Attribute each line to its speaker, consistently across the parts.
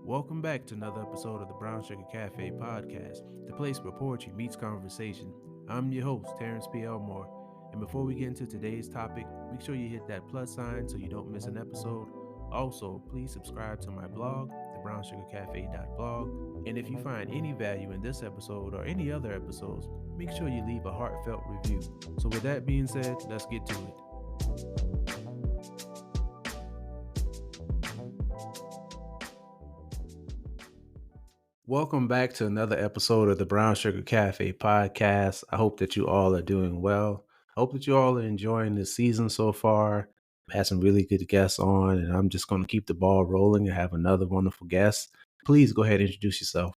Speaker 1: Welcome back to another episode of the Brown Sugar Cafe podcast, the place where poetry meets conversation. I'm your host, Terrence P. Elmore, and before we get into today's topic, make sure you hit that plus sign so you don't miss an episode. Also, please subscribe to my blog, thebrownssugarcafe.blog, and if you find any value in this episode or any other episodes, make sure you leave a heartfelt review. So with that being said, let's get to it. Welcome back to another episode of the Brown Sugar Cafe podcast. I hope that you all are doing well. I hope that you all are enjoying this season so far. I've had some really good guests on, and I'm just going to keep the ball rolling and have another wonderful guest. Please go ahead and introduce yourself.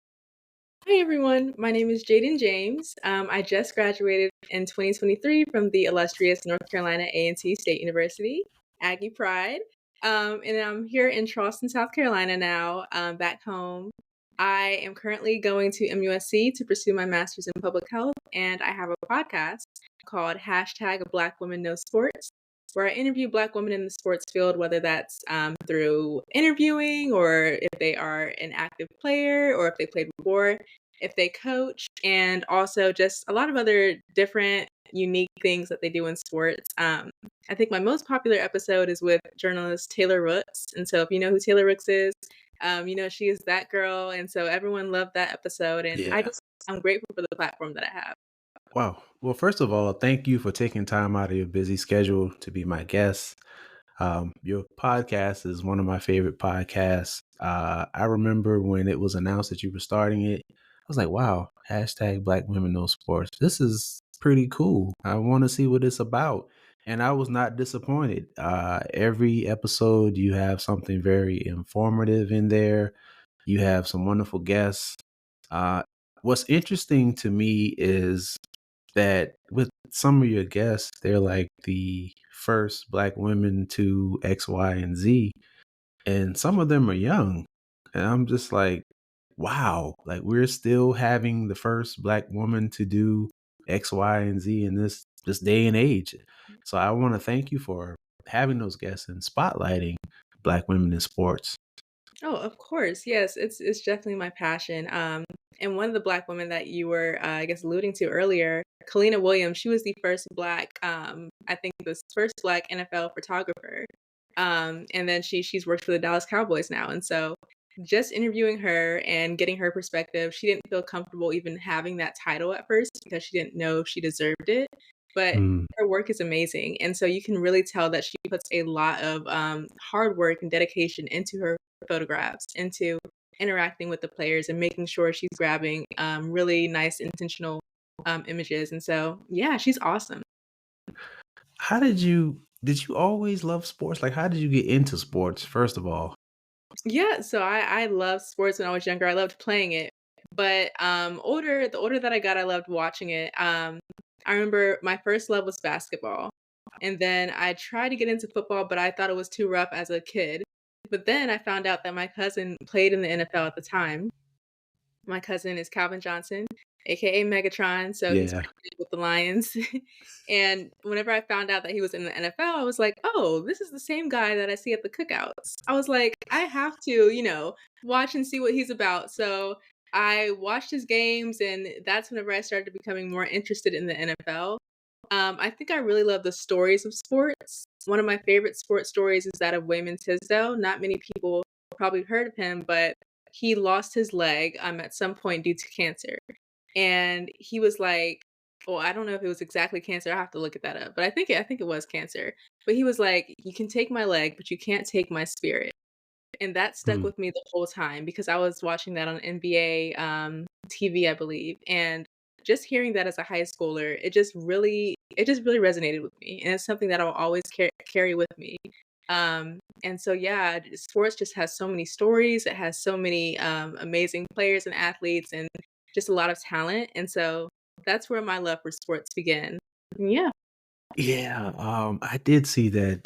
Speaker 2: Hi everyone, my name is Jaydn James. I just graduated in 2023 from the illustrious North Carolina A&T State University, Aggie Pride. And I'm here in Charleston, South Carolina now, back home. I am currently going to MUSC to pursue my master's in public health, and I have a podcast called Hashtag Black Women Know Sports, where I interview Black women in the sports field, whether that's through interviewing or if they are an active player or if they played before, if they coach, and also just a lot of other different unique things that they do in sports. I think my most popular episode is with journalist Taylor Rooks. And so if you know who Taylor Rooks is, she is that girl. And so everyone loved that episode. And
Speaker 1: Yeah.
Speaker 2: I'm grateful for the platform that I have.
Speaker 1: Wow. Well, first of all, thank you for taking time out of your busy schedule to be my guest. Your podcast is one of my favorite podcasts. I remember when it was announced that you were starting it, I was like, wow, hashtag Black Women Know Sports. This is pretty cool. I want to see what it's about. And I was not disappointed. Every episode, you have something very informative in there. You have some wonderful guests. Uh, what's interesting to me is that with some of your guests, they're like the first Black women to X, Y, and Z, and some of them are young. And I'm just like, wow, like we're still having the first Black woman to do X, Y, and Z in this day and age. So I want to thank you for having those guests and spotlighting Black women in sports.
Speaker 2: Oh, of course. Yes, it's definitely my passion. And one of the Black women that you were, I guess, alluding to earlier, Kalina Williams, she was the first Black, I think, the first Black NFL photographer. And then she's worked for the Dallas Cowboys now. And so just interviewing her and getting her perspective, she didn't feel comfortable even having that title at first because she didn't know if she deserved it. But
Speaker 1: Mm.
Speaker 2: her work is amazing. And so you can really tell that she puts a lot of hard work and dedication into her photographs, into interacting with the players and making sure she's grabbing really nice, intentional images. And so, yeah, she's awesome.
Speaker 1: How did you always love sports? Like, how did you get into sports, first of all?
Speaker 2: Yeah, so I loved sports when I was younger. I loved playing it. But the older that I got, I loved watching it. I remember my first love was basketball. And then I tried to get into football, but I thought it was too rough as a kid. But then I found out that my cousin played in the NFL at the time. My cousin is Calvin Johnson, aka Megatron, so he's
Speaker 1: Yeah.
Speaker 2: pretty good with the Lions. And whenever I found out that he was in the NFL, I was like, "Oh, this is the same guy that I see at the cookouts." I was like, "I have to, watch and see what he's about." So I watched his games, and that's whenever I started becoming more interested in the NFL. I think I really love the stories of sports. One of my favorite sports stories is that of Wayman Tisdale. Not many people probably heard of him, but he lost his leg at some point due to cancer. And he was like, well, I don't know if it was exactly cancer. I have to look at that up, but I think it was cancer. But he was like, "You can take my leg, but you can't take my spirit." And that stuck
Speaker 1: Mm.
Speaker 2: with me the whole time because I was watching that on NBA TV, I believe, and just hearing that as a high schooler, it just really resonated with me, and it's something that I'll always carry with me. And so yeah, sports just has so many stories. It has so many amazing players and athletes, and just a lot of talent. And so that's where my love for sports began. Yeah.
Speaker 1: Yeah, I did see that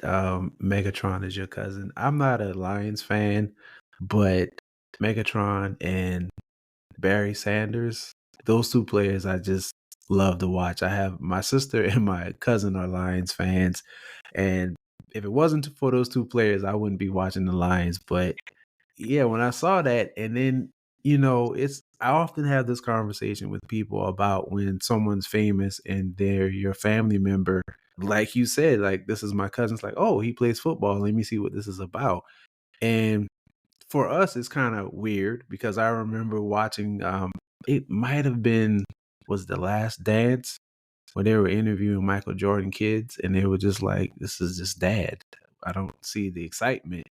Speaker 1: Megatron is your cousin. I'm not a Lions fan, but Megatron and Barry Sanders, those two players I just love to watch. I have my sister and my cousin are Lions fans, and if it wasn't for those two players, I wouldn't be watching the Lions. But Yeah, when I saw that, and then, it's I often have this conversation with people about when someone's famous and they're your family member. Like you said, like, this is my cousin's like, "Oh, he plays football. Let me see what this is about." And for us, it's kinda weird because I remember watching, it might have been was The Last Dance when they were interviewing Michael Jordan kids, and they were just like, "This is just dad. I don't see the excitement."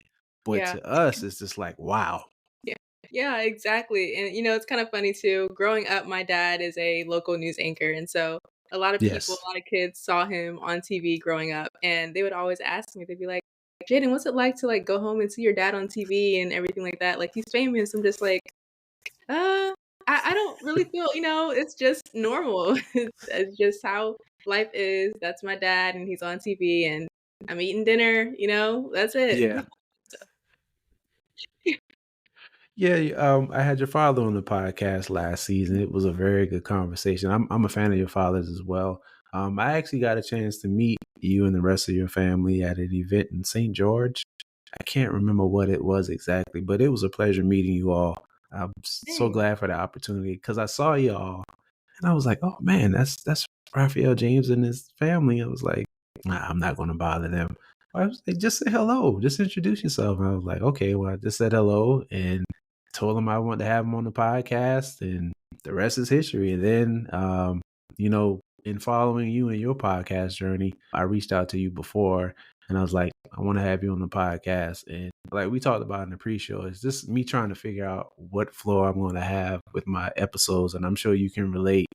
Speaker 1: But
Speaker 2: Yeah.
Speaker 1: to us, it's just like, "Wow."
Speaker 2: Yeah. Yeah, exactly. And it's kind of funny too. Growing up, my dad is a local news anchor, and so a lot of people,
Speaker 1: Yes.
Speaker 2: a lot of kids saw him on TV growing up, and they would always ask me, they'd be like, "Jaden, what's it like to like go home and see your dad on TV and everything like that? Like he's famous." I'm just like, uh, I don't really feel, it's just normal. It's just how life is. That's my dad, and he's on TV, and I'm eating dinner. That's it.
Speaker 1: Yeah. Yeah, I had your father on the podcast last season. It was a very good conversation. I'm a fan of your father's as well. I actually got a chance to meet you and the rest of your family at an event in St. George. I can't remember what it was exactly, but it was a pleasure meeting you all. I'm so
Speaker 2: Dang.
Speaker 1: glad for the opportunity because I saw y'all and I was like, "Oh man, that's Raphael James and his family." I was like, "Nah, I'm not going to bother them." I was like, "Just say hello, just introduce yourself." And I was like, "Okay." Well, I just said hello and told him I wanted to have him on the podcast, and the rest is history. And then, in following you and your podcast journey, I reached out to you before, and I was like, "I want to have you on the podcast." And like we talked about in the pre-show, it's just me trying to figure out what floor I'm going to have with my episodes, and I'm sure you can relate.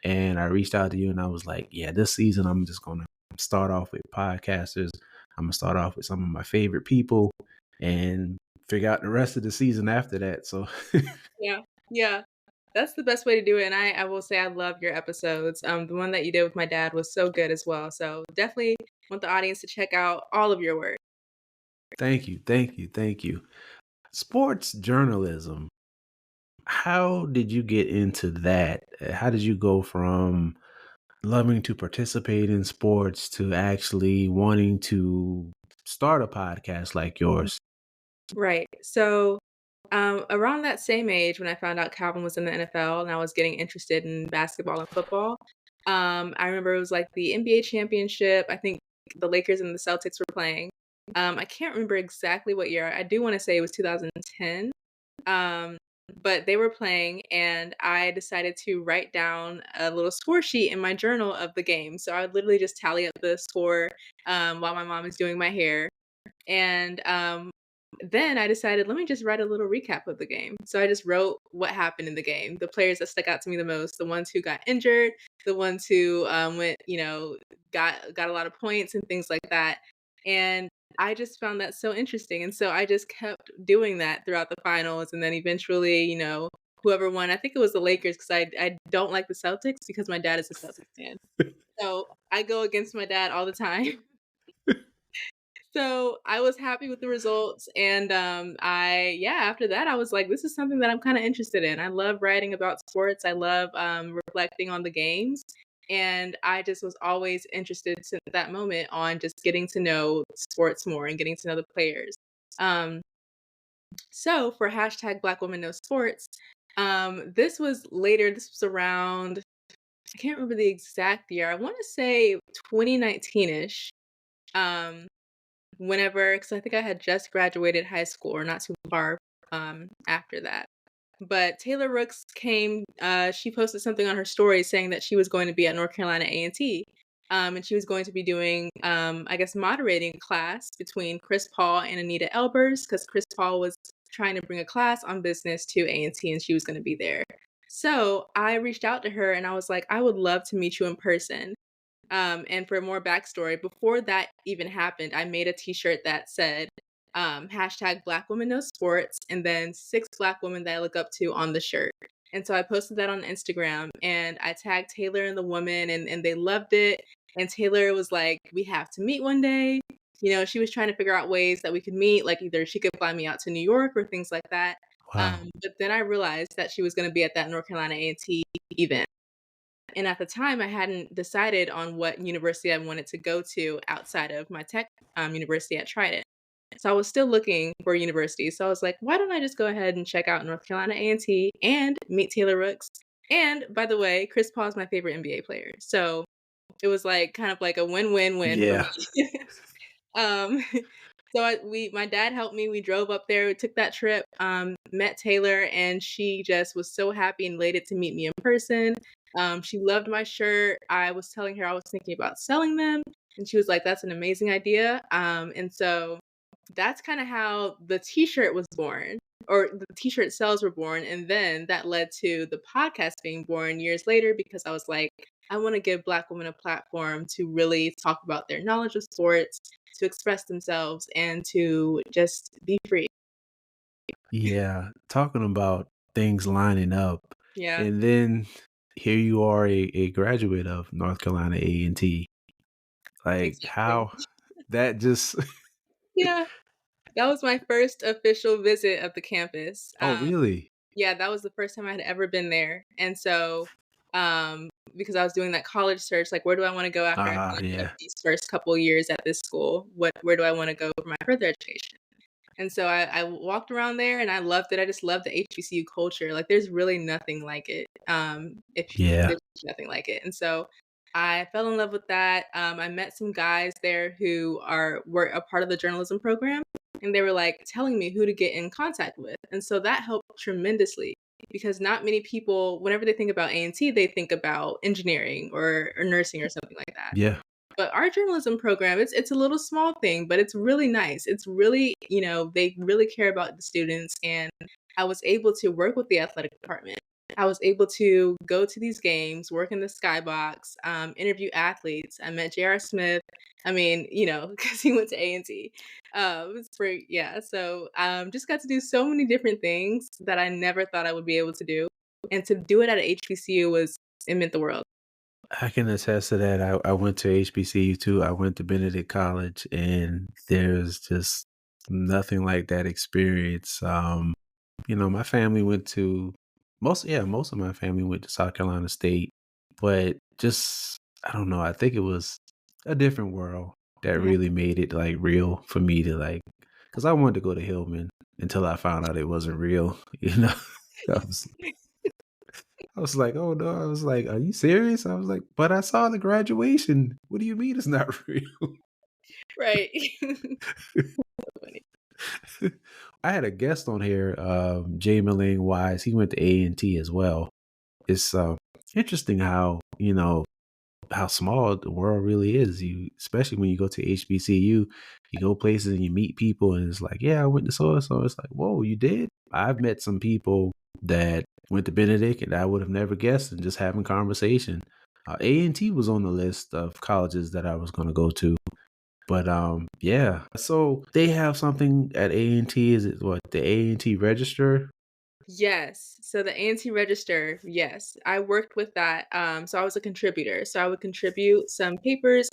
Speaker 1: And I reached out to you and I was like, yeah, this season I'm just gonna start off with podcasters. I'm gonna start off with some of my favorite people and figure out the rest of the season after that. So
Speaker 2: Yeah, yeah. That's the best way to do it, and I will say I love your episodes. The one that you did with my dad was so good as well, so definitely want the audience to check out all of your work.
Speaker 1: thank you, thank you, thank you. Sports journalism. How did you get into that? How did you go from loving to participate in sports to actually wanting to start a podcast like yours?
Speaker 2: Right. So, around that same age when I found out Calvin was in the NFL and I was getting interested in basketball and football, I remember it was like the NBA championship. I think the Lakers and the Celtics were playing. I can't remember exactly what year. I do want to say it was 2010. Um, but they were playing, and I decided to write down a little score sheet in my journal of the game. So I would literally just tally up the score while my mom is doing my hair. And then I decided, let me just write a little recap of the game. So I just wrote what happened in the game, the players that stuck out to me the most, the ones who got injured, the ones who went, got a lot of points and things like that. And I just found that so interesting. And so I just kept doing that throughout the finals. And then eventually, whoever won, I think it was the Lakers because I don't like the Celtics because my dad is a Celtics fan. So I go against my dad all the time. So, I was happy with the results, and, after that, I was like, "This is something that I'm kinda interested in." I love writing about sports, I love, reflecting on the games, and I just was always interested since that moment on just getting to know sports more and getting to know the players. Um, so for hashtag Black Women Know Sports, this was later, this was around I can't remember the exact year, I wanna say 2019-ish, um whenever, because I think I had just graduated high school or not too far, after that. But Taylor Rooks came, she posted something on her story saying that she was going to be at North Carolina A&T, and she was going to be doing, I guess, moderating a class between Chris Paul and Anita Elbers, because Chris Paul was trying to bring a class on business to A&T, and she was gonna be there. So, I reached out to her and I was like, "I would love to meet you in person." And for more backstory, before that even happened, I made a T-shirt that said, hashtag Black Women Know Sports, and then 6 Black women that I look up to on the shirt. And so I posted that on Instagram, and I tagged Taylor and the woman, and they loved it. And Taylor was like, "We have to meet one day." She was trying to figure out ways that we could meet, like either she could fly me out to New York or things like that.
Speaker 1: Wow.
Speaker 2: But then I realized that she was going to be at that North Carolina A&T event. And at the time, I hadn't decided on what university I wanted to go to outside of my tech university at Trident. So I was still looking for universities. So I was like, why don't I just go ahead and check out North Carolina A&T and meet Taylor Rooks? And by the way, Chris Paul is my favorite NBA player. So it was like kind of like a win-win-win for me.
Speaker 1: Yeah.
Speaker 2: Um, so my dad helped me. We drove up there. We took that trip. Met Taylor, and she just was so happy and elated to meet me in person. She loved my shirt. I was telling her I was thinking about selling them, and she was like, "That's an amazing idea." And so that's kind of how the T-shirt was born, or the T-shirt sales were born, and then that led to the podcast being born years later because I was like, I want to give Black women a platform to really talk about their knowledge of sports, to express themselves, and to just be free.
Speaker 1: Yeah. Talking about things lining up.
Speaker 2: Yeah,
Speaker 1: And then here you are a graduate of North Carolina A&T. Like
Speaker 2: exactly.
Speaker 1: how that just
Speaker 2: Yeah, that was my first official visit of the campus.
Speaker 1: Oh, really?
Speaker 2: Yeah, that was the first time I had ever been there. And so, because I was doing that college search, like, where do I want to go after I
Speaker 1: Ah,
Speaker 2: finish up
Speaker 1: yeah.
Speaker 2: these first couple years at this school? Where do I want to go for my further education? And so I walked around there and I loved it. I just love the HBCU culture. Like, there's really nothing like it. If
Speaker 1: Yeah.
Speaker 2: there's nothing like it. And so I fell in love with that. I met some guys there who were a part of the journalism program, and they were like telling me who to get in contact with. And so that helped tremendously because not many people, whenever they think about A&T, they think about engineering or nursing or something like that.
Speaker 1: Yeah.
Speaker 2: But our journalism program, it's a little small thing, but it's really nice. It's really, they really care about the students, and I was able to work with the athletic department. I was able to go to these games, work in the skybox, interview athletes. I met J.R. Smith. I mean, because he went to A&T. Yeah. So just got to do so many different things that I never thought I would be able to do. And to do it at a HBCU it meant the world.
Speaker 1: I can attest to that. I went to HBCU too. I went to Benedict College, and there's just nothing like that experience. My family went to most of my family went to South Carolina State, but just I don't know. I think it was a different world that
Speaker 2: Yeah.
Speaker 1: really made it like real for me to like, because I wanted to go to Hillman until I found out it wasn't real. I was I was like, "Oh, no." I was like, "Are you serious?" I was like, "But I saw the graduation. What do you mean it's not real?"
Speaker 2: Right. Funny.
Speaker 1: I had a guest on here, Jay Milling Wise. He went to A&T as well. It's interesting how small the world really is. Especially when you go to HBCU, you go places and you meet people, and it's like, "Yeah, I went to so and so." It's like, "Whoa, you did?" I've met some people that went to Benedict and I would have never guessed, and just having conversation. A&T was on the list of colleges that I was going to go to, but yeah. So they have something at A&T. Is it what, the A&T Register?
Speaker 2: Yes. So the ANT register, yes. I worked with that. So I was a contributor. So I would contribute some papers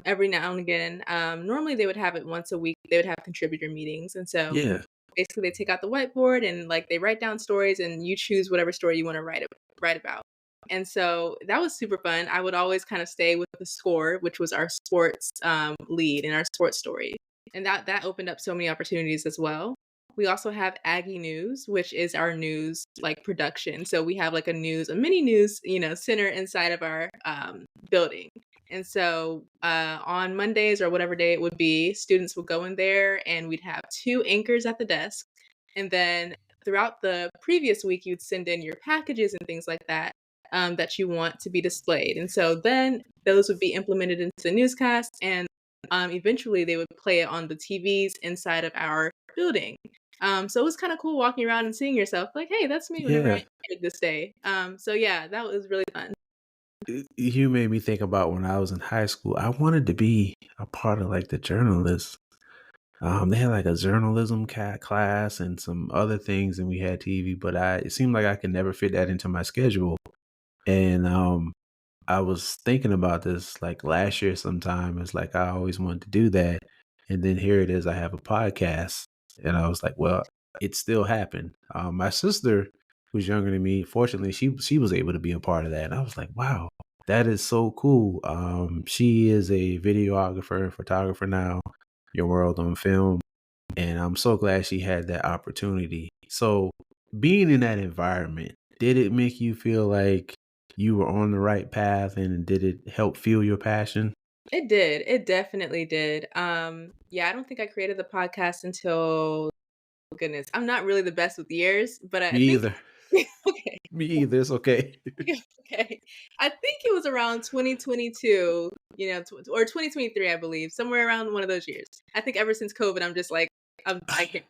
Speaker 2: every now and again. Normally they would have it once a week. They would have contributor meetings. And so
Speaker 1: Yeah,
Speaker 2: basically they take out the whiteboard and like they write down stories and you choose whatever story you want to write about. And so that was super fun. I would always kind of stay with the score, which was our sports lead and our sports story. And that opened up so many opportunities as well. We also have Aggie News, which is our news like production. So we have like a mini news, center inside of our building. And so on Mondays or whatever day it would be, students would go in there and we'd have two anchors at the desk. And then throughout the previous week, you'd send in your packages and things like that that you want to be displayed. And so then those would be implemented into the newscast. And eventually they would play it on the TVs inside of our building. So it was kind of cool walking around and seeing yourself like, hey, that's me whenever I
Speaker 1: yeah.
Speaker 2: entered this day. So yeah, that was really fun.
Speaker 1: You made me think about when I was in high school. I wanted to be a part of like the journalists. They had like a journalism class and some other things, and we had TV. But it seemed like I could never fit that into my schedule. And I was thinking about this like last year sometime. It's like I always wanted to do that. And then here it is, I have a podcast. And I was like, well, it still happened. My sister, who's younger than me, fortunately, she was able to be a part of that. And I was like, wow, that is so cool. She is a videographer and photographer now. your world on film. And I'm so glad she had that opportunity. So, being in that environment, did it make you feel like you were on the right path and did it help fuel your passion?
Speaker 2: It did. It definitely did. Yeah, I don't think I created the podcast until goodness, I'm not really the best with years, but I
Speaker 1: Me
Speaker 2: think
Speaker 1: either.
Speaker 2: okay.
Speaker 1: Me either. It's okay.
Speaker 2: Yeah, okay. I think it was around 2022, or 2023, I believe, somewhere around one of those years. I think ever since COVID, I'm just like, I can't.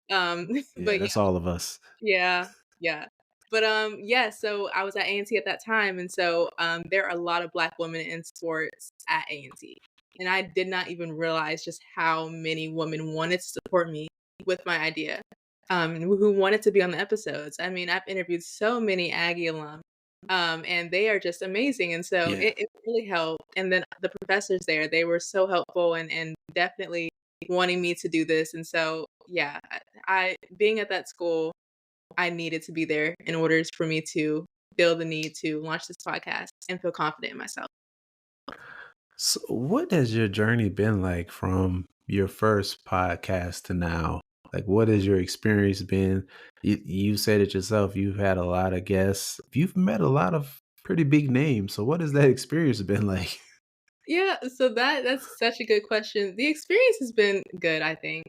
Speaker 1: Yeah,
Speaker 2: But
Speaker 1: that's all of us.
Speaker 2: yeah, yeah. But, yeah, so I was at A&T at that time, and so, there are a lot of Black women in sports at A&T, and I did not even realize just how many women wanted to support me with my idea, who wanted to be on the episodes. I mean, I've interviewed so many Aggie alum, and they are just amazing, and so
Speaker 1: Yeah.
Speaker 2: it really helped, and then the professors there, they were so helpful and definitely wanting me to do this, and so, yeah, I being at that school I needed to be there in order for me to feel the need to launch this podcast and feel confident in myself.
Speaker 1: So, what has your journey been like from your first podcast to now? Like, what has your experience been? You said it yourself, you've had a lot of guests, you've met a lot of pretty big names. So, what has that experience been like?
Speaker 2: Yeah, so that's such a good question. The experience has been good, I think.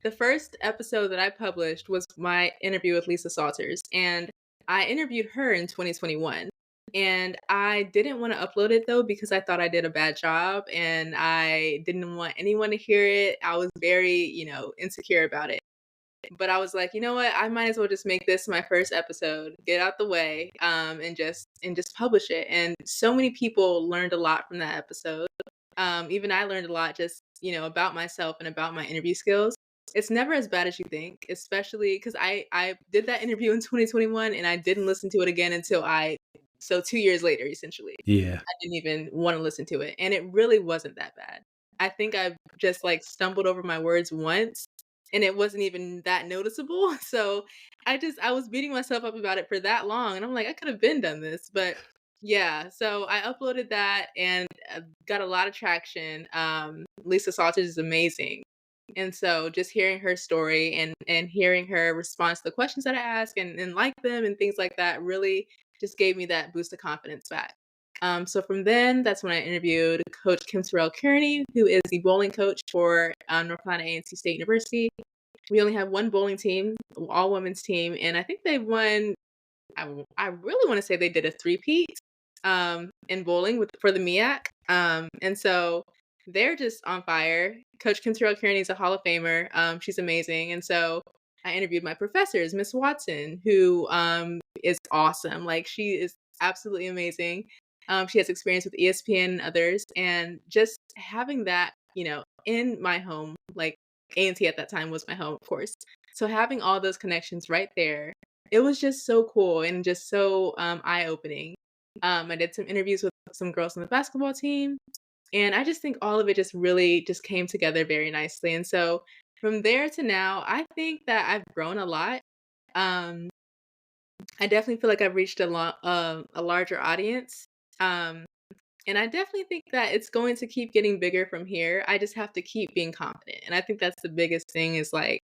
Speaker 2: The first episode that I published was my interview with Lisa Salters, and I interviewed her in 2021. And I didn't want to upload it though because I thought I did a bad job and I didn't want anyone to hear it. I was very, insecure about it. But I was like, "You know what? I might as well just make this my first episode, get out the way, and just publish it." And so many people learned a lot from that episode. Even I learned a lot just, about myself and about my interview skills. It's never as bad as you think, especially because I did that interview in 2021 and I didn't listen to it again until 2 years later, essentially.
Speaker 1: Yeah.
Speaker 2: I didn't even wanna listen to it, and it really wasn't that bad. I think I just, like, stumbled over my words once, and it wasn't even that noticeable, so I was beating myself up about it for that long, and I'm like, "I could've been done this," but yeah, so I uploaded that and, got a lot of traction. Lisa Salters is amazing, and so just hearing her story and hearing her response to the questions that I ask and like them and things like that really just gave me that boost of confidence back. So from then, that's when I interviewed Coach Kim Terrell Kearney, who is the bowling coach for North Carolina A&T State University. We only have one bowling team, all women's team, and I think they won. I really want to say they did a three-peat in bowling for the MEAC, and so they're just on fire. Coach Kim Terrell Kearney is a Hall of Famer. She's amazing, and so I interviewed my professors, Miss Watson, who is awesome. Like she is absolutely amazing. She has experience with ESPN and others, and just having that, in my home, like A&T at that time was my home, of course. So having all those connections right there, it was just so cool and just so eye opening. I did some interviews with some girls on the basketball team, and I just think all of it just really just came together very nicely. And so from there to now, I think that I've grown a lot. Um, I definitely feel like I've reached a larger audience. Um, and I definitely think that it's going to keep getting bigger from here. I just have to keep being confident. And I think that's the biggest thing is like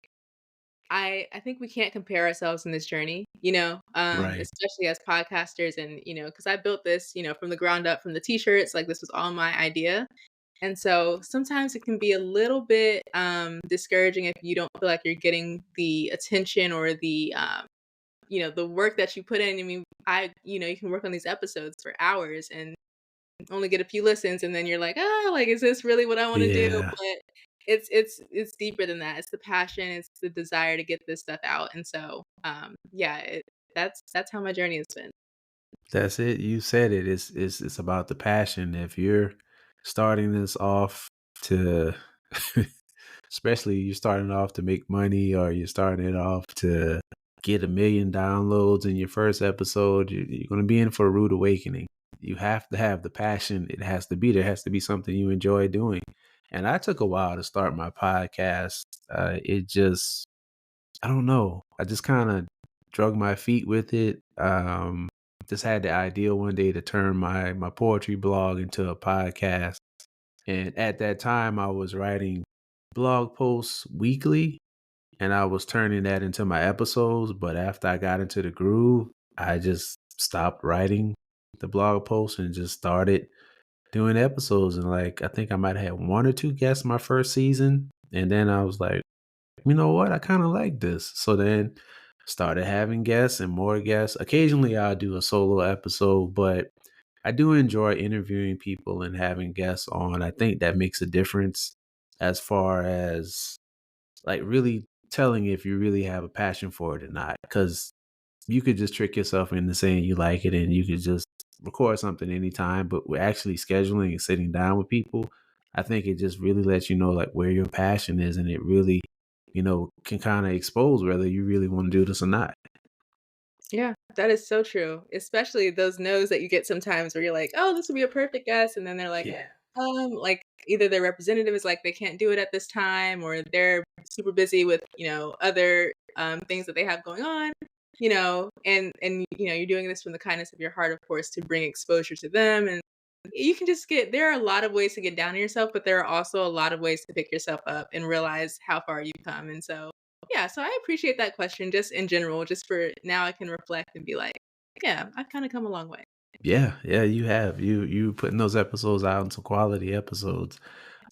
Speaker 2: I think we can't compare ourselves in this journey,
Speaker 1: Right.
Speaker 2: especially as podcasters and, because I built this, from the ground up from the t-shirts, like this was all my idea. And so sometimes it can be a little bit discouraging if you don't feel like you're getting the attention or the work that you put in. I mean, you can work on these episodes for hours and only get a few listens and then you're like, "Oh, like, is this really what I wanna do?"
Speaker 1: Yeah.
Speaker 2: But it's deeper than that. It's the passion, it's the desire to get this stuff out, and so, yeah, that's how my journey has been.
Speaker 1: That's it. You said it. It's about the passion. If you're starting this off to especially you're starting off to make money or you're starting it off to get 1 million downloads in your first episode, you're going to be in for a rude awakening. You have to have the passion. It has to be there. It has to be something you enjoy doing. And I took a while to start my podcast. It just, I don't know. I just kind of drug my feet with it. Just had the idea one day to turn my poetry blog into a podcast. And at that time, I was writing blog posts weekly, and I was turning that into my episodes. But after I got into the groove, I just stopped writing the blog posts and just started doing episodes. And like, I think I might have had one or two guests my first season. And then I was like, you know what? I kind of like this. So then started having guests and more guests. Occasionally I'll do a solo episode, but I do enjoy interviewing people and having guests on. I think that makes a difference as far as like really telling if you really have a passion for it or not. Because you could just trick yourself into saying you like it and you could just record something anytime. But we're actually scheduling and sitting down with people. I think it just really lets you know like where your passion is, and it really, can kind of expose whether you really want to do this or not.
Speaker 2: Yeah, that is so true, especially those no's that you get sometimes where you're like, "Oh, this would be a perfect guest," and then they're
Speaker 1: Yeah.
Speaker 2: like, either their representative is like, they can't do it at this time, or they're super busy with, other, things that they have going on, and you're doing this from the kindness of your heart, of course, to bring exposure to them, and you can just there are a lot of ways to get down on yourself, but there are also a lot of ways to pick yourself up and realize how far you've come, and so yeah, so I appreciate that question just in general, just for now I can reflect and be like, "Yeah, I've kinda come a long way."
Speaker 1: Yeah, yeah, you have. You putting those episodes out into quality episodes.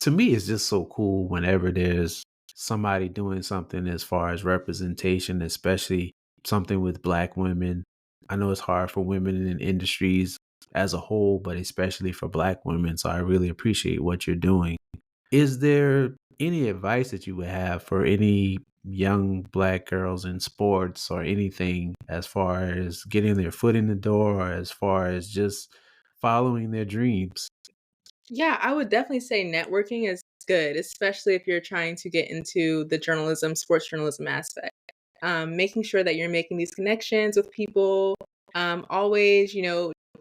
Speaker 1: To me, it's just so cool whenever there's somebody doing something as far as representation, especially something with black women. I know it's hard for women in industries as a whole, but especially for black women. So I really appreciate what you're doing. Is there any advice that you would have for any young black girls in sports or anything as far as getting their foot in the door or as far as just following their dreams?
Speaker 2: Yeah, I would definitely say networking is good, especially if you're trying to get into the journalism, sports journalism aspect. Making sure that you're making these connections with people, always,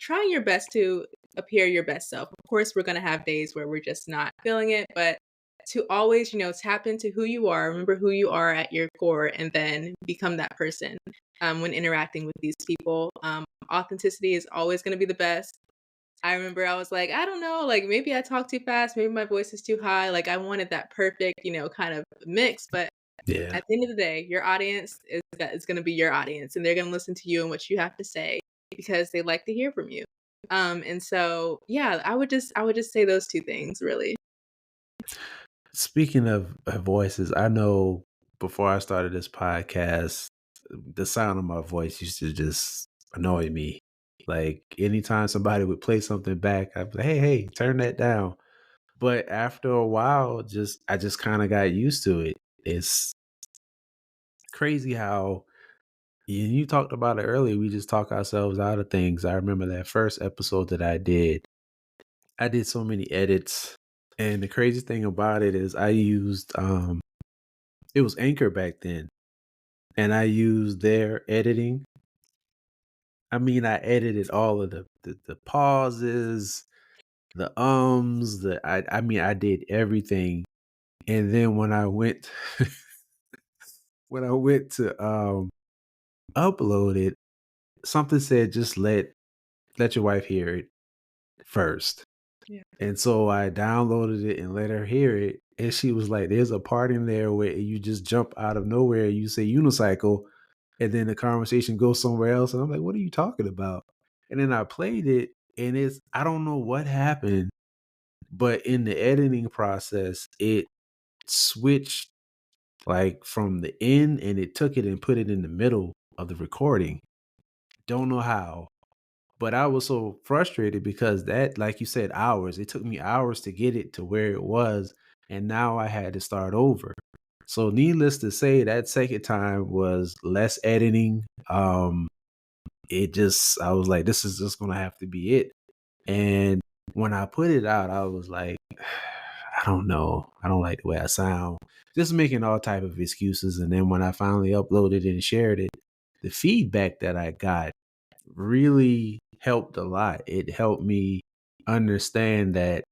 Speaker 2: trying your best to appear your best self. Of course, we're going to have days where we're just not feeling it, but to always, tap into who you are, remember who you are at your core, and then become that person when interacting with these people. Authenticity is always going to be the best. I remember I was like, I don't know, like maybe I talk too fast, maybe my voice is too high. Like I wanted that perfect, kind of mix. But
Speaker 1: Yeah.
Speaker 2: at the end of the day, your audience is going to be your audience, and they're going to listen to you and what you have to say because they like to hear from you. And so yeah, I would just say those two things really.
Speaker 1: Speaking of voices, I know before I started this podcast, the sound of my voice used to just annoy me. Like anytime somebody would play something back, I'd be like, hey, turn that down. But after a while, just I just kind of got used to it. It's crazy how you talked about it earlier. We just talk ourselves out of things. I remember that first episode that I did. I did so many edits, and the crazy thing about it is I used it was Anchor back then, and I used their editing. I mean, I edited all of the pauses, the I mean, I did everything. And then when I went when I went to upload it, something said just let your wife hear it first.
Speaker 2: Yeah.
Speaker 1: And so I downloaded it and let her hear it. And she was like, there's a part in there where you just jump out of nowhere, you say unicycle, and then the conversation goes somewhere else. And I'm like, what are you talking about? And then I played it, and I don't know what happened, but in the editing process, it switched like from the end and it took it and put it in the middle of the recording. Don't know how. But I was so frustrated because that, like you said, hours. It took me hours to get it to where it was, and now I had to start over. So needless to say, that second time was less editing. It just I was like, this is just gonna have to be it. And when I put it out, I was like, I don't know. I don't like the way I sound. Just making all type of excuses. And then when I finally uploaded and shared it, the feedback that I got really helped a lot. It helped me understand that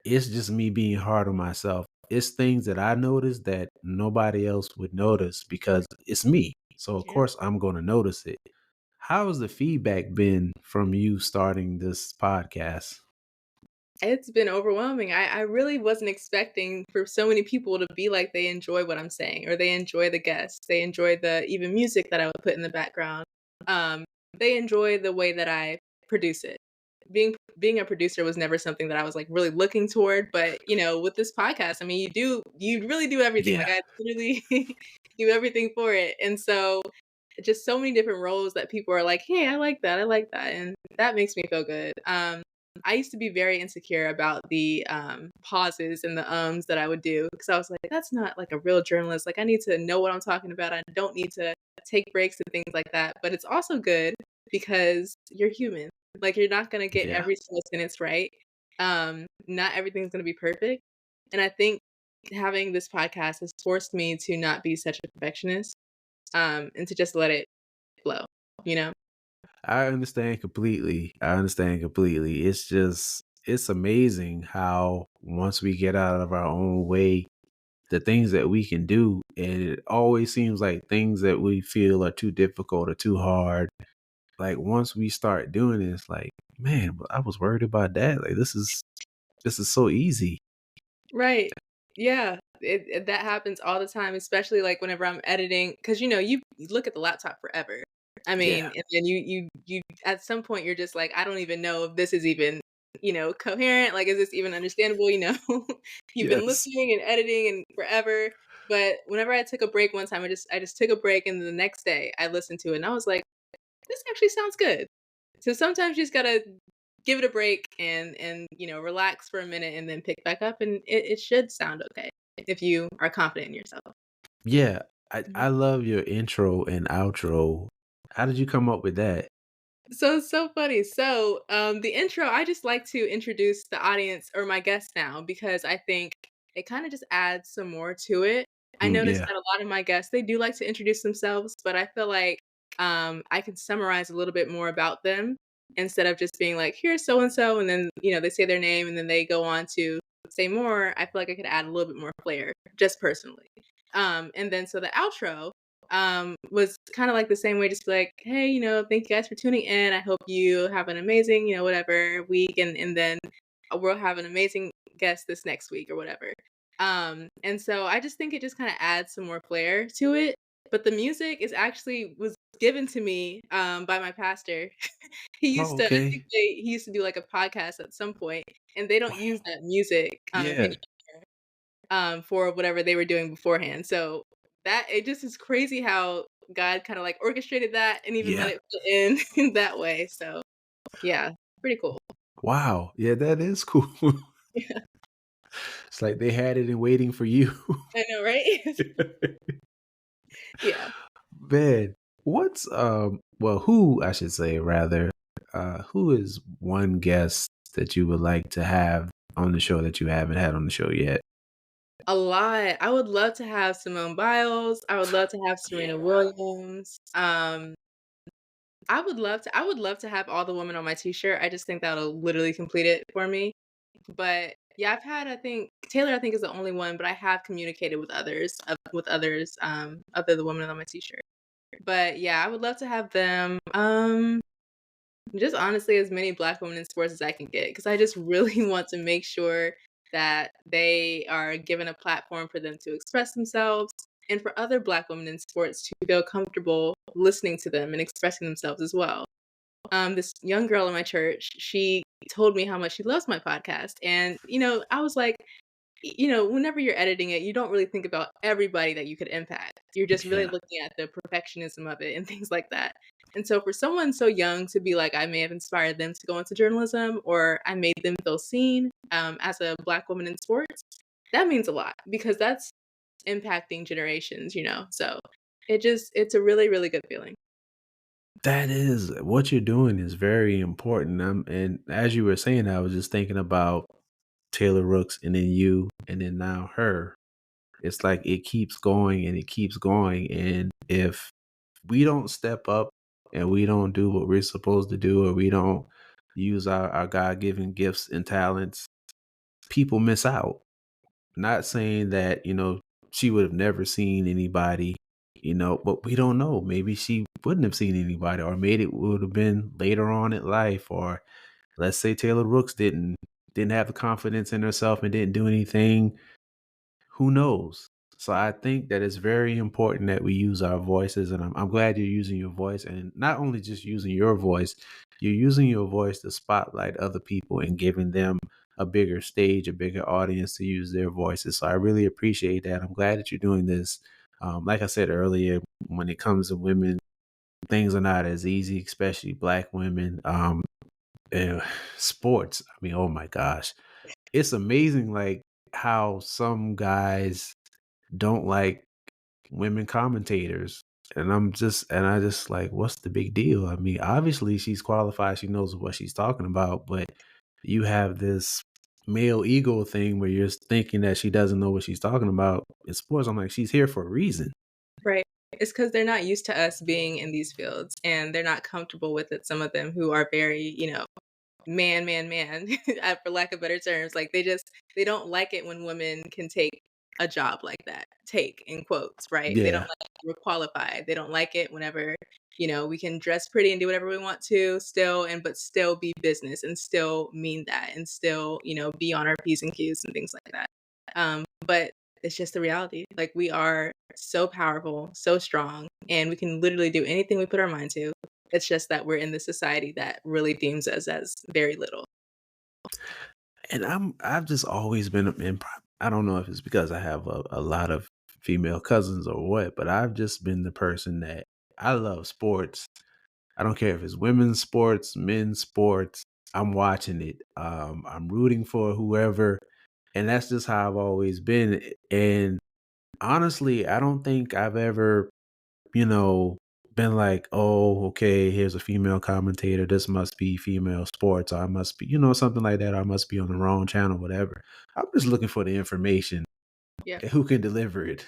Speaker 1: it's just me being hard on myself. It's things that I notice that nobody else would notice because it's me. So of
Speaker 2: Yeah.
Speaker 1: course I'm going to notice it. How has the feedback been from you starting this podcast?
Speaker 2: It's been overwhelming. I really wasn't expecting for so many people to be like they enjoy what I'm saying or they enjoy the guests. They enjoy the even music that I would put in the background. Um, they enjoy the way that I produce it. Being a producer was never something that I was like really looking toward, but with this podcast, I mean, you really do everything. Like
Speaker 1: Yeah.
Speaker 2: I literally do everything for it. And so just so many different roles that people are like, "Hey, I like that. I like that." And that makes me feel good. I used to be very insecure about the pauses and the ums that I would do because I was like, that's not like a real journalist. Like, I need to know what I'm talking about. I don't need to take breaks and things like that. But it's also good because you're human. Like, you're not going to get
Speaker 1: Yeah.
Speaker 2: every single sentence right. Not everything's going to be perfect. And I think having this podcast has forced me to not be such a perfectionist and to just let it flow, you know?
Speaker 1: I understand completely. I understand completely. It's just it's amazing how once we get out of our own way, the things that we can do, and it always seems like things that we feel are too difficult or too hard. Like once we start doing it, it's like, man, but I was worried about that. Like this is so easy.
Speaker 2: Right. Yeah. That happens all the time, especially like whenever I'm editing, because you look at the laptop forever. I mean,
Speaker 1: Yeah.
Speaker 2: and then you at some point you're just like, I don't even know if this is even coherent. Like, is this even understandable? You've been
Speaker 1: Yes.
Speaker 2: listening and editing and forever. But whenever I took a break one time, I just took a break, and then the next day I listened to it, and I was like, this actually sounds good. So sometimes you just gotta give it a break and relax for a minute and then pick back up, and it should sound okay if you are confident in yourself.
Speaker 1: Yeah. I,
Speaker 2: Mhm.
Speaker 1: I love your intro and outro. How did you come up with that?
Speaker 2: So it's so funny. So the intro, I just like to introduce the audience or my guests now because I think it kind of just adds some more to it. I
Speaker 1: Mm,
Speaker 2: noticed
Speaker 1: yeah.
Speaker 2: that a lot of my guests, they do like to introduce themselves, but I feel like I can summarize a little bit more about them instead of just being like, here's so and so, and then they say their name and then they go on to say more. I feel like I could add a little bit more flair, just personally. And then so the outro was kind of like the same way, just be like, hey, thank you guys for tuning in. I hope you have an amazing, whatever week, and then we'll have an amazing guest this next week or whatever. And so I just think it just kind of adds some more flair to it. But the music is actually was given to me by my pastor.
Speaker 1: Oh,
Speaker 2: I
Speaker 1: okay.
Speaker 2: think he used to do like a podcast at some point, and they don't use
Speaker 1: Wow.
Speaker 2: that music
Speaker 1: Yeah.
Speaker 2: anymore for whatever they were doing beforehand. So that it just is crazy how God kind of like orchestrated that and even let
Speaker 1: Yeah.
Speaker 2: it fit in in that way. So yeah, pretty cool.
Speaker 1: Wow. Yeah, that is cool.
Speaker 2: Yeah,
Speaker 1: It's like they had it in waiting for you.
Speaker 2: I know, right? Yeah.
Speaker 1: Man, who I should say rather, who is one guest that you would like to have on the show that you haven't had on the show yet?
Speaker 2: A lot. I would love to have Simone Biles. I would love to have Serena
Speaker 1: Yeah.
Speaker 2: Williams. I would love to have all the women on my t-shirt. I just think that'll literally complete it for me. But yeah, I've had I think Taylor I think is the only one, but I have communicated with others other the women on my t-shirt. But yeah, I would love to have them. Just honestly as many black women in sports as I can get because I just really want to make sure that they are given a platform for them to express themselves and for other black women in sports to feel comfortable listening to them and expressing themselves as well. This young girl in my church, she told me how much she loves my podcast. And, I was like, whenever you're editing it, you don't really think about everybody that you could impact. You're just really
Speaker 1: Yeah.
Speaker 2: looking at the perfectionism of it and things like that. And so for someone so young to be like, I may have inspired them to go into journalism or I made them feel seen as a black woman in sports, that means a lot because that's impacting generations. So it's a really, really good feeling.
Speaker 1: That is what you're doing is very important. And as you were saying, I was just thinking about Taylor Rooks and then you and then now her. It's like it keeps going and it keeps going. And if we don't step up and we don't do what we're supposed to do, or we don't use our God given gifts and talents, people miss out. Not saying that, she would have never seen anybody, but we don't know. Maybe she wouldn't have seen anybody, or maybe it would have been later on in life, or let's say Taylor Rooks didn't didn't have the confidence in herself and didn't do anything, who knows? So I think that it's very important that we use our voices, and I'm glad you're using your voice, and not only just using your voice, you're using your voice to spotlight other people and giving them a bigger stage, a bigger audience to use their voices. So I really appreciate that. I'm glad that you're doing this. Like I said earlier, when it comes to women, things are not as easy, especially Black women. And sports. I mean, oh my gosh, it's amazing, like how some guys don't like women commentators. And I just like, what's the big deal? I mean, obviously she's qualified, she knows what she's talking about, but you have this male ego thing where you're thinking that she doesn't know what she's talking about in sports. I'm like, she's here for a reason.
Speaker 2: Right. It's because 'cause they're not used to us being in these fields, and they're not comfortable with it, some of them who are very, man, for lack of better terms, like, they don't like it when women can take a job like that, "take" in quotes, right? They don't
Speaker 1: Yeah,
Speaker 2: like it we're qualified. They don't like it whenever, we can dress pretty and do whatever we want to still but still be business and still mean that and still, be on our P's and Q's and things like that. But it's just the reality. Like, we are so powerful, so strong, and we can literally do anything we put our mind to. It's just that we're in the society that really deems us as very little.
Speaker 1: and I've just always been I don't know if it's because I have a lot of female cousins or what, but I've just been the person that I love sports. I don't care if it's women's sports, men's sports. I'm watching it. I'm rooting for whoever, and that's just how I've always been. And honestly, I don't think I've ever, you know, been like, oh, okay, here's a female commentator. This must be female sports. Or I must be, something like that. I must be on the wrong channel, whatever. I'm just looking for the information
Speaker 2: Yeah.
Speaker 1: and who can deliver it.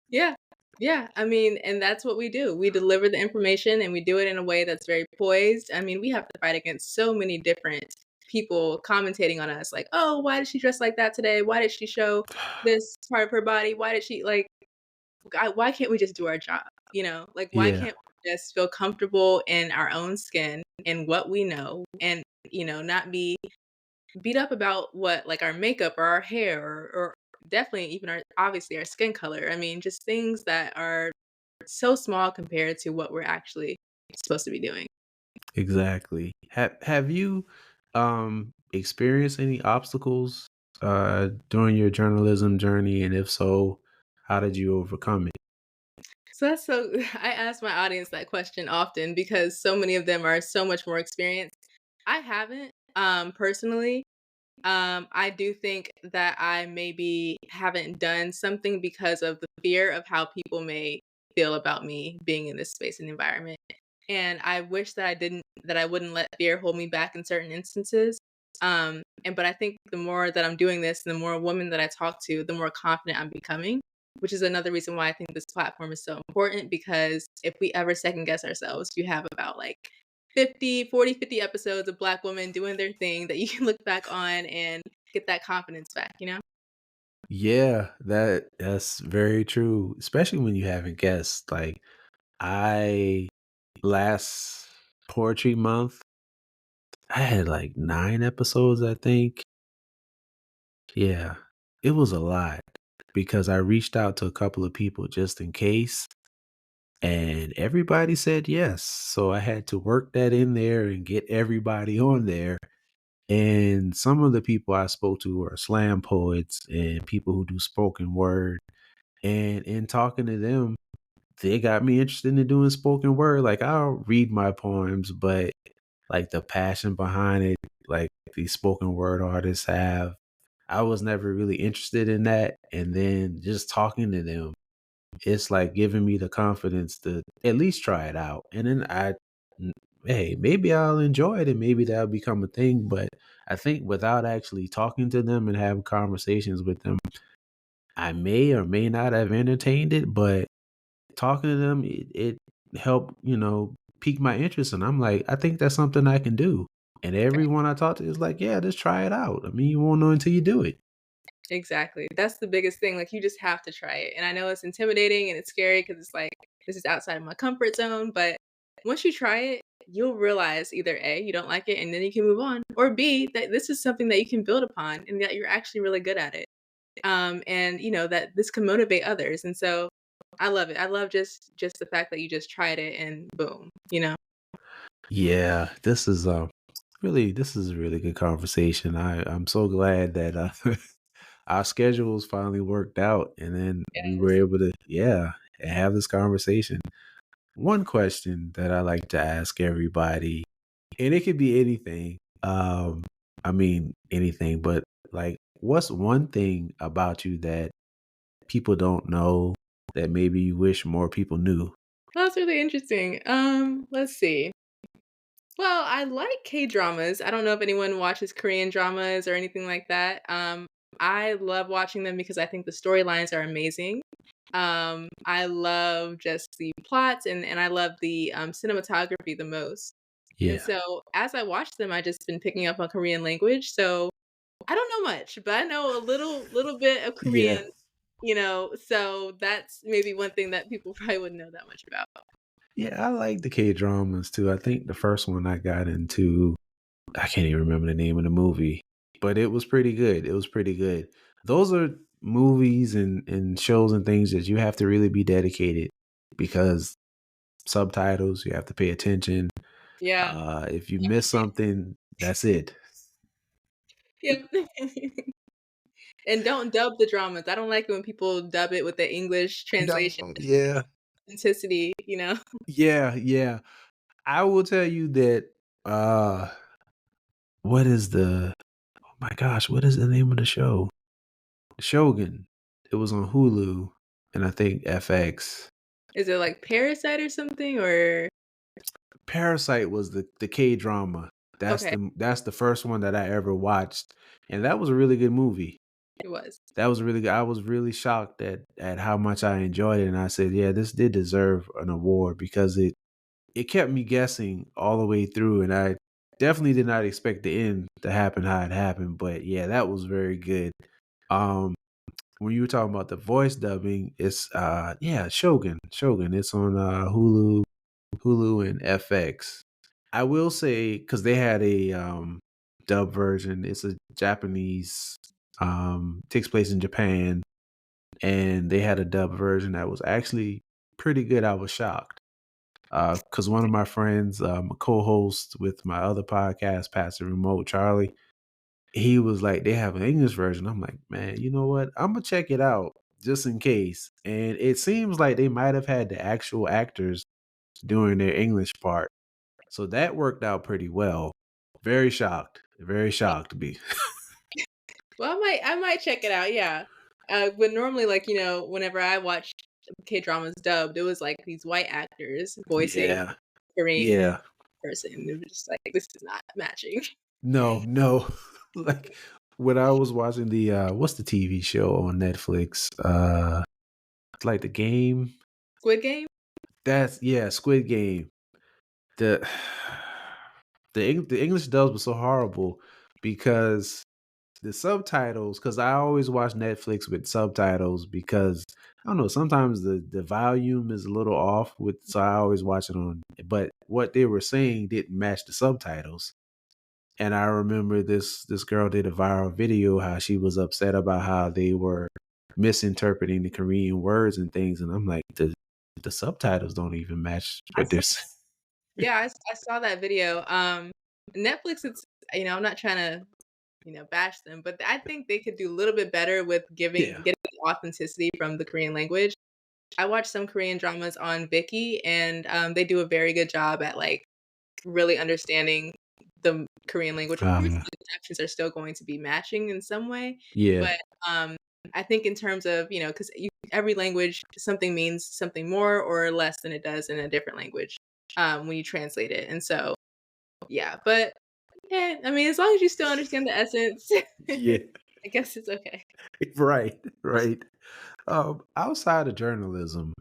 Speaker 2: Yeah. Yeah. I mean, and that's what we do. We deliver the information and we do it in a way that's very poised. I mean, we have to fight against so many different people commentating on us like, "Oh, why did she dress like that today? Why did she show this part of her body? Why did she like why can't we just do our job?" Like, why
Speaker 1: Yeah,
Speaker 2: can't we just feel comfortable in our own skin and what we know and, not be beat up about what like our makeup or our hair or definitely even our obviously our skin color. I mean, just things that are so small compared to what we're actually supposed to be doing.
Speaker 1: exactly. Have you experienced any obstacles during your journalism journey, and if so, how did you overcome it?
Speaker 2: So that's so I ask my audience that question often because so many of them are so much more experienced. I haven't personally. I do think that I maybe haven't done something because of the fear of how people may feel about me being in this space and environment. And I wish that I wouldn't let fear hold me back in certain instances. But I think the more that I'm doing this, the more women that I talk to, the more confident I'm becoming, which is another reason why I think this platform is so important because if we ever second guess ourselves, you have about like 50 episodes of Black women doing their thing that you can look back on and get that confidence back?
Speaker 1: Yeah, that's very true, especially when you haven't guessed. Like I last poetry month, I had like 9 episodes, I think. Yeah, it was a lot because I reached out to a couple of people just in case, and everybody said yes. So I had to work that in there and get everybody on there. And some of the people I spoke to were slam poets and people who do spoken word. And in talking to them, they got me interested in doing spoken word. Like I'll read my poems, but like the passion behind it, like these spoken word artists have, I was never really interested in that. And then just talking to them, it's like giving me the confidence to at least try it out. And then hey, maybe I'll enjoy it and maybe that'll become a thing. But I think without actually talking to them and having conversations with them, I may or may not have entertained it, but talking to them, it helped, pique my interest. And I'm like, I think that's something I can do. And everyone I talk to is like, yeah, just try it out. I mean, you won't know until you do it.
Speaker 2: Exactly. That's the biggest thing. Like, you just have to try it. And I know it's intimidating and it's scary because it's like, this is outside of my comfort zone, but once you try it, you'll realize either A, you don't like it and then you can move on, or B, that this is something that you can build upon and that you're actually really good at it. And that this can motivate others. And so I love it. I love just the fact that you just tried it and boom.
Speaker 1: Yeah, this is a really good conversation. I'm so glad that our schedules finally worked out, and then we were
Speaker 2: Yes.
Speaker 1: able to, yeah, have this conversation. One question that I like to ask everybody, and it could be anything. I mean anything, but like, what's one thing about you that people don't know that maybe you wish more people knew?
Speaker 2: That's really interesting. Let's see. Well, I like K-dramas. I don't know if anyone watches Korean dramas or anything like that. I love watching them because I think the storylines are amazing. I love just the plots and I love the cinematography the most. And
Speaker 1: Yeah,
Speaker 2: so as I watch them, I just been picking up on Korean language. So I don't know much, but I know a little bit of
Speaker 1: yeah,
Speaker 2: Korean. So that's maybe one thing that people probably wouldn't know that much about.
Speaker 1: yeah. I like the K dramas too. I think the first one I got into, I can't even remember the name of the movie, but it was pretty good. It was pretty good. Those are movies and shows and things that you have to really be dedicated because subtitles, you have to pay attention.
Speaker 2: Yeah.
Speaker 1: If you miss something, that's it.
Speaker 2: Yep. And don't dub the dramas. I don't like it when people dub it with the English
Speaker 1: No,
Speaker 2: translation
Speaker 1: yeah.
Speaker 2: authenticity.
Speaker 1: Yeah, yeah. I will tell you that uh what is the oh my gosh, what is the name of the show? Shogun. It was on Hulu and I think FX.
Speaker 2: Is it like Parasite or something or
Speaker 1: Parasite was the K-drama.
Speaker 2: okay,
Speaker 1: That's the first one that I ever watched, and that was a really good movie.
Speaker 2: it was.
Speaker 1: That was really good. I was really shocked at how much I enjoyed it, and I said, "Yeah, this did deserve an award because it kept me guessing all the way through, and I definitely did not expect the end to happen how it happened, but yeah, that was very good." Um, when you were talking about the voice dubbing, it's yeah, Shogun. It's on Hulu and FX. I will say because they had a dub version. It's a Japanese takes place in Japan, and they had a dub version that was actually pretty good. I was shocked because one of my friends, a co-host with my other podcast, Pastor Remote Charlie, he was like, they have an English version. I'm like, man, you know what? I'm gonna check it out just in case. And it seems like they might have had the actual actors doing their English part. So that worked out pretty well. Very shocked. Very shocked to be.
Speaker 2: Well, I might check it out, yeah. But normally, whenever I watched K-dramas dubbed, it was like these white actors voicing
Speaker 1: Yeah.
Speaker 2: Korean
Speaker 1: Yeah.
Speaker 2: person. It was just like, this is not matching.
Speaker 1: No, no. Like when I was watching the what's the TV show on Netflix? It's like the game.
Speaker 2: Squid Game?
Speaker 1: That's yeah, Squid Game. The the English dubs was so horrible because the subtitles, because I always watch Netflix with subtitles because I don't know, sometimes the volume is a little off with so I always watch it on, but what they were saying didn't match the subtitles. And I remember this girl did a viral video how she was upset about how they were misinterpreting the Korean words and things, and I'm like, the subtitles don't even match
Speaker 2: I
Speaker 1: what they're
Speaker 2: saw
Speaker 1: saying.
Speaker 2: Yeah, I saw that video. Netflix, I'm not trying to, bash them, but I think they could do a little bit better with
Speaker 1: Yeah.
Speaker 2: getting the authenticity from the Korean language. I watch some Korean dramas on Viki, and they do a very good job at like really understanding the Korean language. Of course,
Speaker 1: Uh,
Speaker 2: the actions are still going to be matching in some way,
Speaker 1: yeah.
Speaker 2: but I think in terms of because every language something means something more or less than it does in a different language when you translate it, and so yeah, but yeah, I mean, as long as you still understand the essence,
Speaker 1: Yeah.
Speaker 2: I guess it's okay.
Speaker 1: Right. Right. Outside of journalism,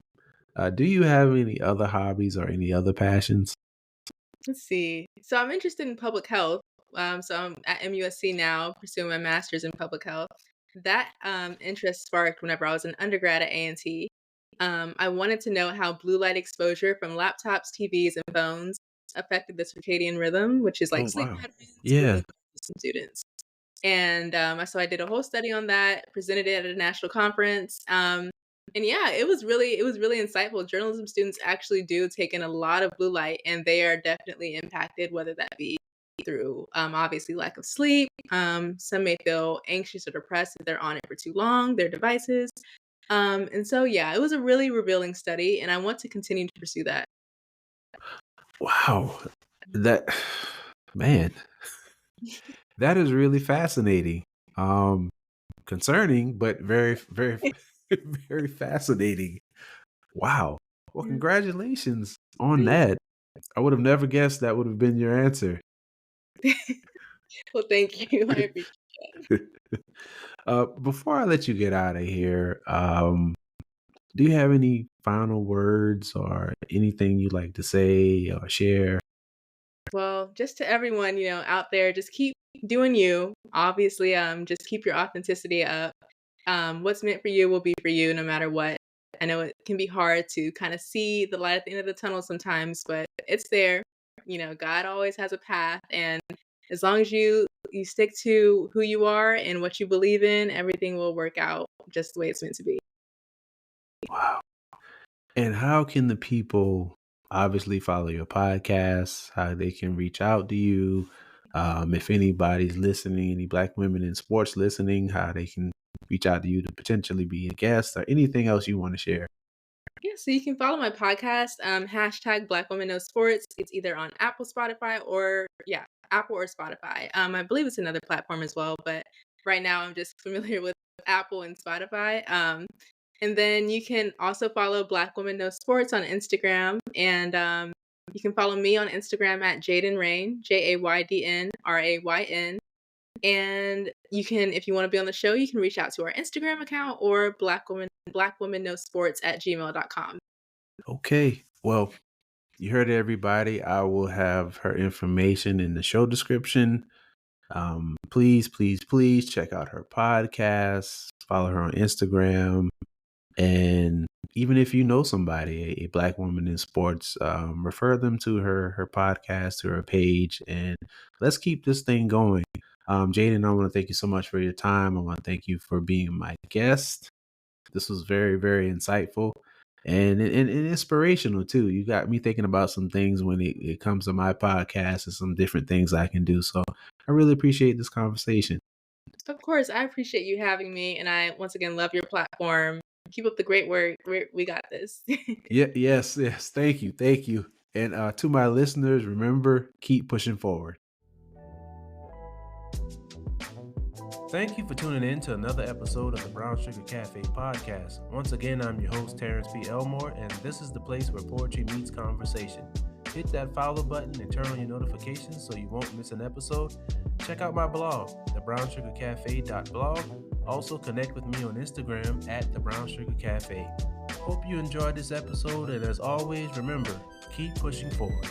Speaker 1: do you have any other hobbies or any other passions?
Speaker 2: Let's see. So I'm interested in public health. So I'm at MUSC now, pursuing my master's in public health. That interest sparked whenever I was an undergrad at A&T. I wanted to know how blue light exposure from laptops, TVs, and phones affected the circadian rhythm, which is like
Speaker 1: Oh,
Speaker 2: sleep
Speaker 1: wow.
Speaker 2: patterns
Speaker 1: Yeah.
Speaker 2: within some students. And so I did a whole study on that, presented it at a national conference. And yeah, it was really insightful. Journalism students actually do take in a lot of blue light, and they are definitely impacted, whether that be through obviously lack of sleep. Some may feel anxious or depressed if they're on it for too long, their devices. And so yeah, it was a really revealing study, and I want to continue to pursue that.
Speaker 1: Wow. That man, that is really fascinating. Um, concerning, but very, very, very fascinating. Wow. Well,
Speaker 2: Yeah.
Speaker 1: congratulations on
Speaker 2: Thank
Speaker 1: that. I would have never guessed that would have been your answer.
Speaker 2: you. Well, thank you. I appreciate it.
Speaker 1: Before I let you get out of here, do you have any final words or anything you'd like to say or share?
Speaker 2: Well, just to everyone, out there, just keep doing you. Obviously, just keep your authenticity up. What's meant for you will be for you no matter what. I know it can be hard to kind of see the light at the end of the tunnel sometimes, but it's there. God always has a path, and as long as you stick to who you are and what you believe in, everything will work out just the way it's meant to be.
Speaker 1: Wow. And how can the people obviously follow your podcast? How they can reach out to you? If anybody's listening, any black women in sports listening, how they can reach out to you to potentially be a guest or anything else you want to share.
Speaker 2: Yeah, so you can follow my podcast, hashtag Black Women Know Sports. It's either on Apple, Spotify, or yeah, Apple or Spotify. I believe it's another platform as well, but right now I'm just familiar with Apple and Spotify. And then you can also follow Black Women Know Sports on Instagram, and you can follow me on Instagram at Jaydn Rain, JAYDN RAYN. And you can, if you want to be on the show, you can reach out to our Instagram account or Black Women Know Sports at gmail.com.
Speaker 1: Okay. Well, you heard it, everybody. I will have her information in the show description. Please, please, please check out her podcast, follow her on Instagram. And even if you know somebody, a black woman in sports, refer them to her podcast, to her page, and let's keep this thing going. Jaden, I want to thank you so much for your time. I want to thank you for being my guest. This was very, very insightful and inspirational too. You got me thinking about some things when it comes to my podcast and some different things I can do. So I really appreciate this conversation.
Speaker 2: Of course, I appreciate you having me, and I once again love your platform. Keep up the great work. We got this.
Speaker 1: Yeah, yes, yes. Thank you. Thank you. And to my listeners, remember, keep pushing forward. Thank you for tuning in to another episode of the Brown Sugar Cafe podcast. Once again, I'm your host, Terrence B. Elmore, and this is the place where poetry meets conversation. Hit that follow button and turn on your notifications so you won't miss an episode. Check out my blog, thebrownsugarcafe.blog. Also connect with me on Instagram at The Brown Sugar Cafe. Hope you enjoyed this episode, and as always, remember, keep pushing forward.